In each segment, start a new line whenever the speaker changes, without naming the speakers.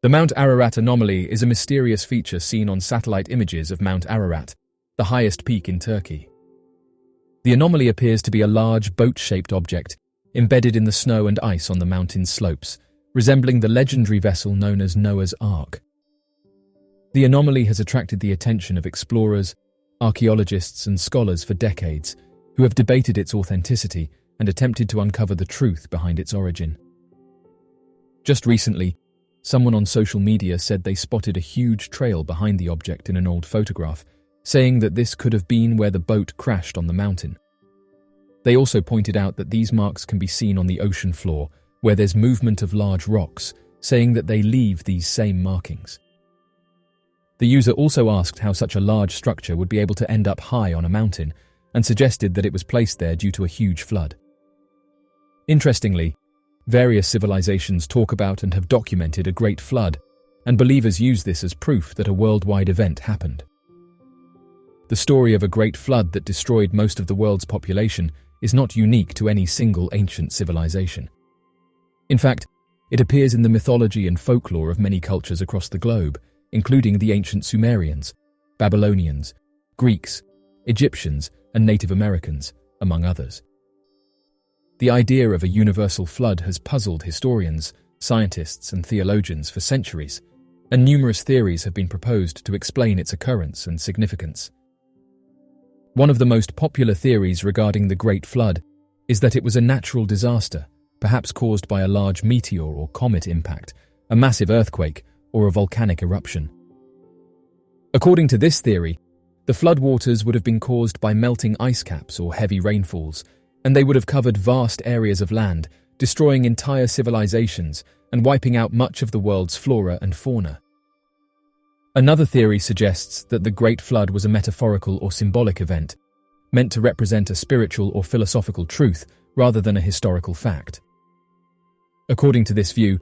The Mount Ararat Anomaly is a mysterious feature seen on satellite images of Mount Ararat, the highest peak in Turkey. The anomaly appears to be a large boat-shaped object embedded in the snow and ice on the mountain's slopes, resembling the legendary vessel known as Noah's Ark. The anomaly has attracted the attention of explorers, archaeologists, and scholars for decades, who have debated its authenticity and attempted to uncover the truth behind its origin. Just recently, someone on social media said they spotted a huge trail behind the object in an old photograph, saying that this could have been where the boat crashed on the mountain. They also pointed out that these marks can be seen on the ocean floor, where there's movement of large rocks, saying that they leave these same markings. The user also asked how such a large structure would be able to end up high on a mountain, and suggested that it was placed there due to a huge flood. Interestingly, various civilizations talk about and have documented a great flood, and believers use this as proof that a worldwide event happened. The story of a great flood that destroyed most of the world's population is not unique to any single ancient civilization. In fact, it appears in the mythology and folklore of many cultures across the globe, including the ancient Sumerians, Babylonians, Greeks, Egyptians, and Native Americans, among others. The idea of a universal flood has puzzled historians, scientists, and theologians for centuries, and numerous theories have been proposed to explain its occurrence and significance. One of the most popular theories regarding the Great Flood is that it was a natural disaster, perhaps caused by a large meteor or comet impact, a massive earthquake, or a volcanic eruption. According to this theory, the floodwaters would have been caused by melting ice caps or heavy rainfalls, and they would have covered vast areas of land, destroying entire civilizations and wiping out much of the world's flora and fauna. Another theory suggests that the Great Flood was a metaphorical or symbolic event, meant to represent a spiritual or philosophical truth rather than a historical fact. According to this view,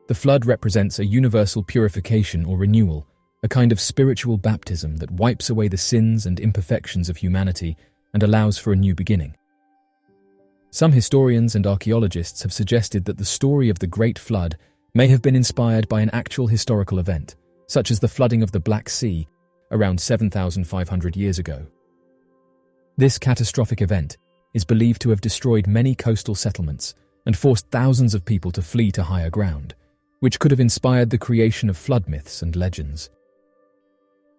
the flood represents a universal purification or renewal, a kind of spiritual baptism that wipes away the sins and imperfections of humanity and allows for a new beginning. Some historians and archaeologists have suggested that the story of the Great Flood may have been inspired by an actual historical event, such as the flooding of the Black Sea around 7,500 years ago. This catastrophic event is believed to have destroyed many coastal settlements and forced thousands of people to flee to higher ground, which could have inspired the creation of flood myths and legends.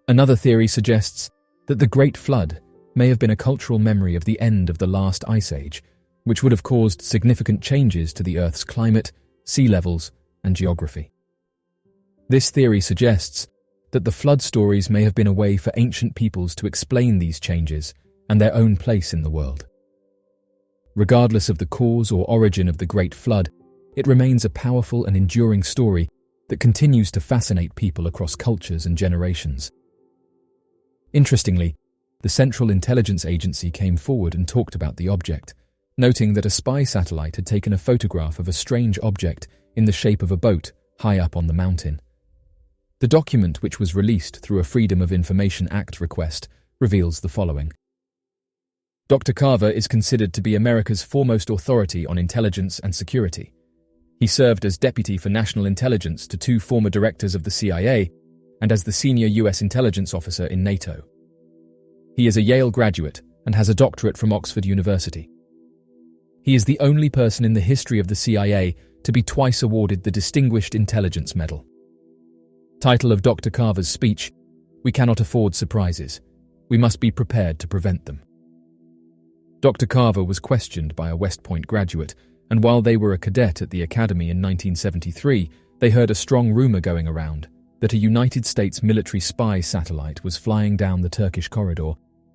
Another theory suggests that the Great Flood may have been a cultural memory of the end of the last ice age, which would have caused significant changes to the Earth's climate, sea levels, and geography. This theory suggests that the flood stories may have been a way for ancient peoples to explain these changes and their own place in the world. Regardless of the cause or origin of the Great Flood, it remains a powerful and enduring story that continues to fascinate people across cultures and generations. Interestingly, the Central Intelligence Agency came forward and talked about the object, noting that a spy satellite had taken a photograph of a strange object in the shape of a boat high up on the mountain. The document, which was released through a Freedom of Information Act request, reveals the following. Dr. Carver is considered to be America's foremost authority on intelligence and security. He served as Deputy for National Intelligence to 2 former directors of the CIA and as the senior U.S. intelligence officer in NATO. He is a Yale graduate and has a doctorate from Oxford University. He is the only person in the history of the CIA to be twice awarded the Distinguished Intelligence Medal. Title of Dr. Carver's speech: "We cannot afford surprises. We must be prepared to prevent them." Dr. Carver was questioned by a West Point graduate, and while they were a cadet at the academy in 1973, they heard a strong rumor going around that a United States military spy satellite was flying down the Turkish corridor,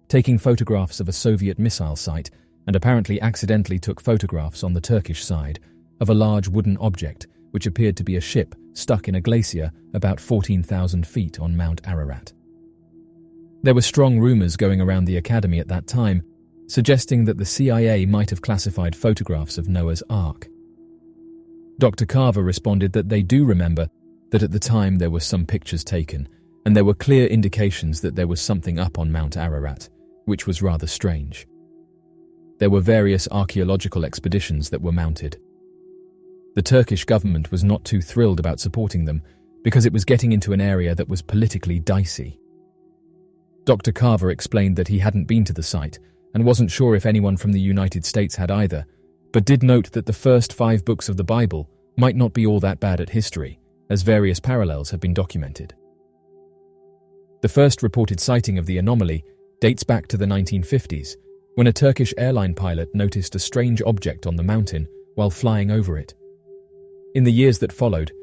taking photographs of a Soviet missile site, and apparently accidentally took photographs on the Turkish side of a large wooden object which appeared to be a ship stuck in a glacier about 14,000 feet on Mount Ararat. There were strong rumors going around the academy at that time, suggesting that the CIA might have classified photographs of Noah's Ark. Dr. Carver responded that they do remember that at the time there were some pictures taken, and there were clear indications that there was something up on Mount Ararat, which was rather strange. There were various archaeological expeditions that were mounted. The Turkish government was not too thrilled about supporting them because it was getting into an area that was politically dicey. Dr. Carver explained that he hadn't been to the site and wasn't sure if anyone from the United States had either, but did note that the first 5 books of the Bible might not be all that bad at history, as various parallels have been documented. The first reported sighting of the anomaly dates back to the 1950s, when a Turkish airline pilot noticed a strange object on the mountain while flying over it. In the years that followed,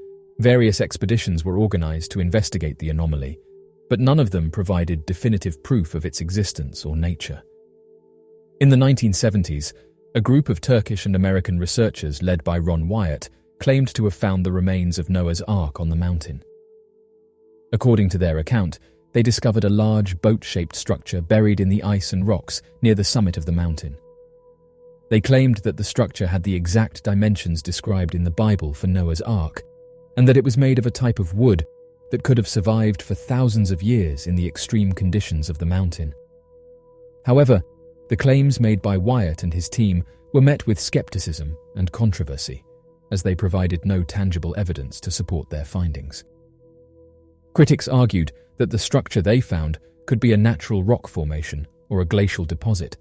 various expeditions were organized to investigate the anomaly, but none of them provided definitive proof of its existence or nature. In the 1970s, a group of Turkish and American researchers led by Ron Wyatt claimed to have found the remains of Noah's Ark on the mountain. According to their account, they discovered a large boat-shaped structure buried in the ice and rocks near the summit of the mountain. They claimed that the structure had the exact dimensions described in the Bible for Noah's Ark, and that it was made of a type of wood that could have survived for thousands of years in the extreme conditions of the mountain. However, the claims made by Wyatt and his team were met with skepticism and controversy, as they provided no tangible evidence to support their findings. Critics argued that the structure they found could be a natural rock formation or a glacial deposit,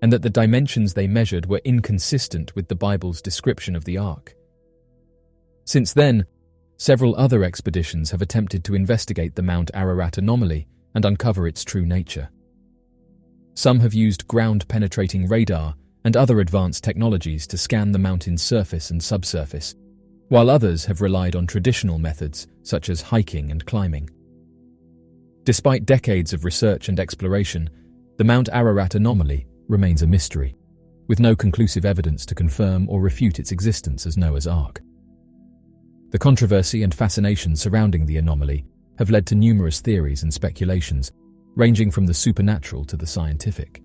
and that the dimensions they measured were inconsistent with the Bible's description of the Ark. Since then, several other expeditions have attempted to investigate the Mount Ararat Anomaly and uncover its true nature. Some have used ground-penetrating radar and other advanced technologies to scan the mountain's surface and subsurface, while others have relied on traditional methods such as hiking and climbing. Despite decades of research and exploration, the Mount Ararat Anomaly remains a mystery, with no conclusive evidence to confirm or refute its existence as Noah's Ark. The controversy and fascination surrounding the anomaly have led to numerous theories and speculations, ranging from the supernatural to the scientific.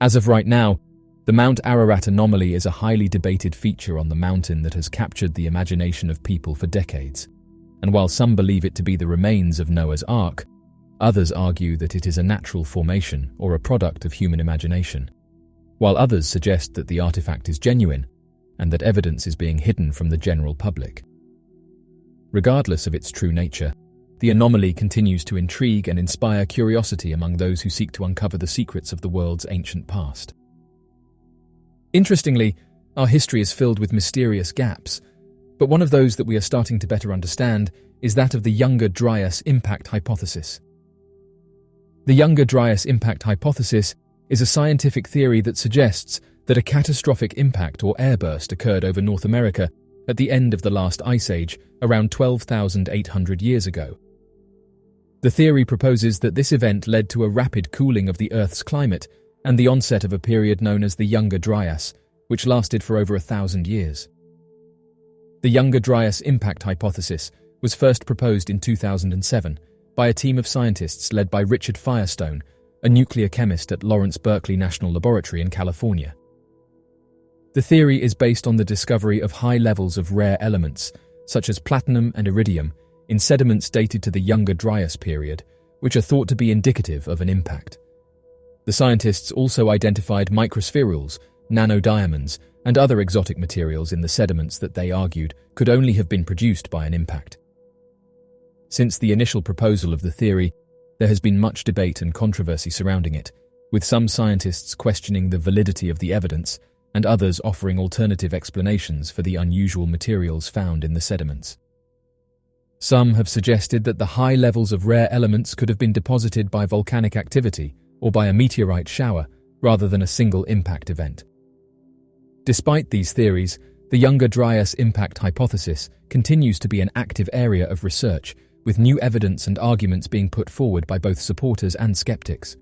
As of right now, the Mount Ararat Anomaly is a highly debated feature on the mountain that has captured the imagination of people for decades, and while some believe it to be the remains of Noah's Ark, others argue that it is a natural formation or a product of human imagination, while others suggest that the artifact is genuine and that evidence is being hidden from the general public. Regardless of its true nature, the anomaly continues to intrigue and inspire curiosity among those who seek to uncover the secrets of the world's ancient past. Interestingly, our history is filled with mysterious gaps, but one of those that we are starting to better understand is that of the Younger Dryas impact hypothesis. The Younger Dryas impact hypothesis is a scientific theory that suggests that a catastrophic impact or airburst occurred over North America at the end of the last ice age around 12,800 years ago. The theory proposes that this event led to a rapid cooling of the Earth's climate and the onset of a period known as the Younger Dryas, which lasted for over 1,000 years. The Younger Dryas impact hypothesis was first proposed in 2007 by a team of scientists led by Richard Firestone, a nuclear chemist at Lawrence Berkeley National Laboratory in California. The theory is based on the discovery of high levels of rare elements, such as platinum and iridium, in sediments dated to the Younger Dryas period, which are thought to be indicative of an impact. The scientists also identified microspherules, nanodiamonds, and other exotic materials in the sediments that they argued could only have been produced by an impact. Since the initial proposal of the theory, there has been much debate and controversy surrounding it, with some scientists questioning the validity of the evidence and others offering alternative explanations for the unusual materials found in the sediments. Some have suggested that the high levels of rare elements could have been deposited by volcanic activity or by a meteorite shower rather than a single impact event. Despite these theories, the Younger Dryas impact hypothesis continues to be an active area of research, with new evidence and arguments being put forward by both supporters and skeptics.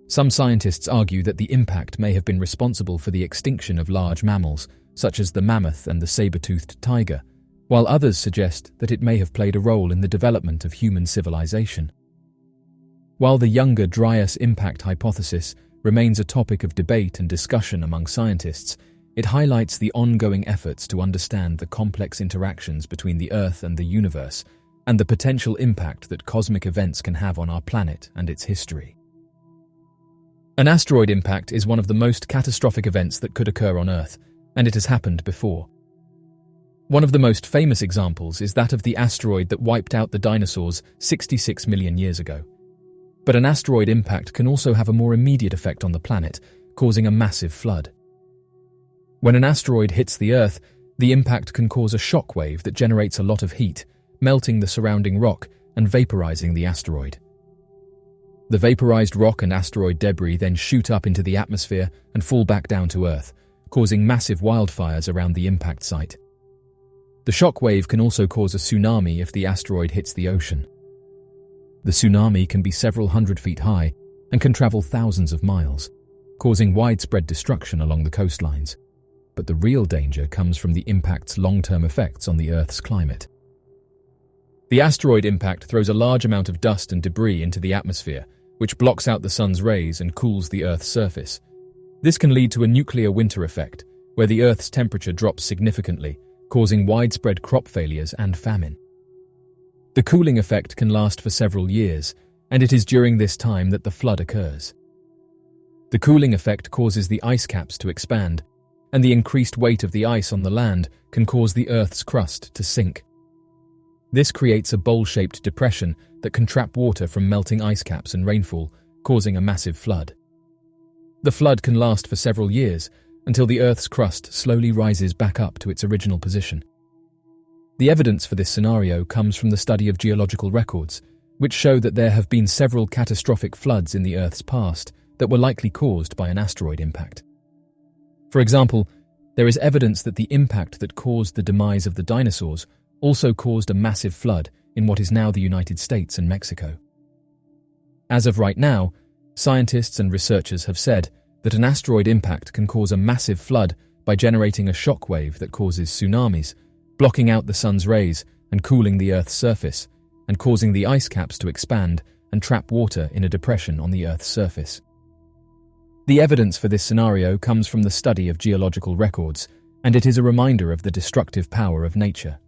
Some scientists argue that the impact may have been responsible for the extinction of large mammals, such as the mammoth and the saber-toothed tiger, while others suggest that it may have played a role in the development of human civilization. While the Younger Dryas impact hypothesis remains a topic of debate and discussion among scientists, it highlights the ongoing efforts to understand the complex interactions between the Earth and the universe, and the potential impact that cosmic events can have on our planet and its history. An asteroid impact is one of the most catastrophic events that could occur on Earth, and it has happened before. One of the most famous examples is that of the asteroid that wiped out the dinosaurs 66 million years ago. But an asteroid impact can also have a more immediate effect on the planet, causing a massive flood. When an asteroid hits the Earth, the impact can cause a shock wave that generates a lot of heat, melting the surrounding rock and vaporizing the asteroid. The vaporized rock and asteroid debris then shoot up into the atmosphere and fall back down to Earth, causing massive wildfires around the impact site. The shock wave can also cause a tsunami if the asteroid hits the ocean. The tsunami can be several hundred feet high and can travel thousands of miles, causing widespread destruction along the coastlines. But the real danger comes from the impact's long-term effects on the Earth's climate. The asteroid impact throws a large amount of dust and debris into the atmosphere, which blocks out the sun's rays and cools the Earth's surface. This can lead to a nuclear winter effect, where the Earth's temperature drops significantly, causing widespread crop failures and famine. The cooling effect can last for several years, and it is during this time that the flood occurs. The cooling effect causes the ice caps to expand, and the increased weight of the ice on the land can cause the Earth's crust to sink. This creates a bowl-shaped depression that can trap water from melting ice caps and rainfall, causing a massive flood. The flood can last for several years, until the Earth's crust slowly rises back up to its original position. The evidence for this scenario comes from the study of geological records, which show that there have been several catastrophic floods in the Earth's past that were likely caused by an asteroid impact. For example, there is evidence that the impact that caused the demise of the dinosaurs also caused a massive flood in what is now the United States and Mexico. As of right now, scientists and researchers have said that an asteroid impact can cause a massive flood by generating a shock wave that causes tsunamis, blocking out the sun's rays and cooling the Earth's surface, and causing the ice caps to expand and trap water in a depression on the Earth's surface. The evidence for this scenario comes from the study of geological records, and it is a reminder of the destructive power of nature.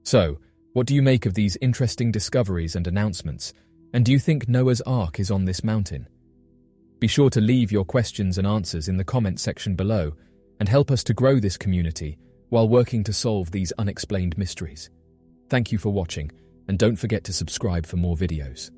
So, what do you make of these interesting discoveries and announcements? And do you think Noah's Ark is on this mountain? Be sure to leave your questions and answers in the comment section below and help us to grow this community while working to solve these unexplained mysteries. Thank you for watching, and don't forget to subscribe for more videos.